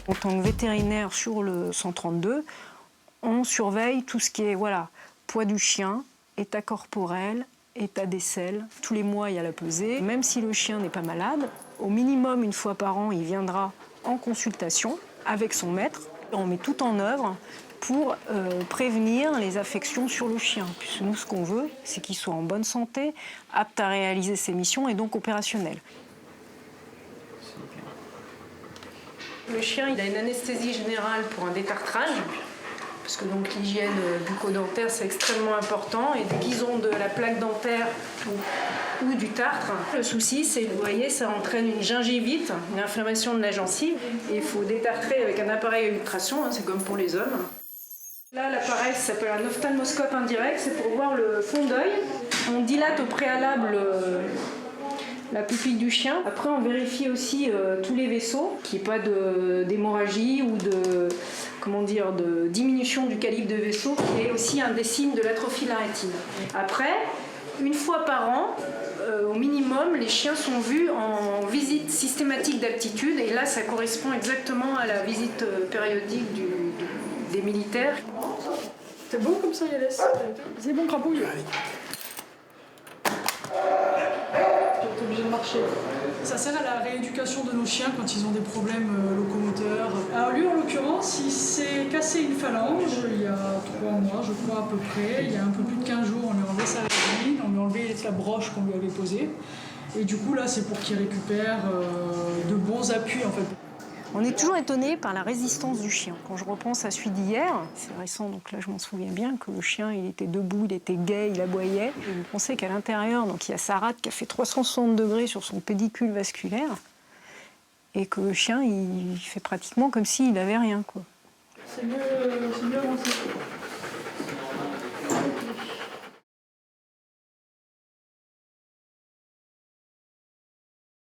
En tant que vétérinaire sur le 132, on surveille tout ce qui est poids du chien, état corporel, état des selles. Tous les mois, il y a la pesée. Même si le chien n'est pas malade, au minimum une fois par an, il viendra en consultation avec son maître. On met tout en œuvre pour prévenir les affections sur le chien. Puisque nous, ce qu'on veut, c'est qu'il soit en bonne santé, apte à réaliser ses missions et donc opérationnel. Le chien, il a une anesthésie générale pour un détartrage, parce que donc l'hygiène bucco-dentaire, c'est extrêmement important. Et dès qu'ils ont de la plaque dentaire ou du tartre, le souci, c'est, vous voyez, ça entraîne une gingivite, une inflammation de la gencive. Et il faut détartrer avec un appareil à ultrasons, c'est comme pour les hommes. Là, l'appareil s'appelle un ophtalmoscope indirect, c'est pour voir le fond d'œil. On dilate au préalable la pupille du chien. Après, on vérifie aussi tous les vaisseaux, qu'il n'y ait pas d'hémorragie ou de diminution du calibre de vaisseau, qui est aussi un des signes de l'atrophie de la rétine. Après, une fois par an, au minimum, les chiens sont vus en visite systématique d'aptitude, et là, ça correspond exactement à la visite périodique des militaires. C'est bon comme ça, Yalès? C'est bon, crapouille. Obligé de marcher. Ça sert à la rééducation de nos chiens quand ils ont des problèmes locomoteurs. Alors lui, en l'occurrence, il s'est cassé une phalange il y a 3 mois, je crois à peu près. Il y a un peu plus de 15 jours, on lui a enlevé sa résine, on lui a enlevé la broche qu'on lui avait posée. Et du coup, là, c'est pour qu'il récupère de bons appuis, en fait. On est toujours étonné par la résistance du chien. Quand je repense à celui d'hier, c'est récent, donc là je m'en souviens bien, que le chien il était debout, il était gai, il aboyait. Et vous pensez qu'à l'intérieur, donc il y a sa rate qui a fait 360 degrés sur son pédicule vasculaire, et que le chien il fait pratiquement comme s'il n'avait rien, quoi. C'est mieux avancé.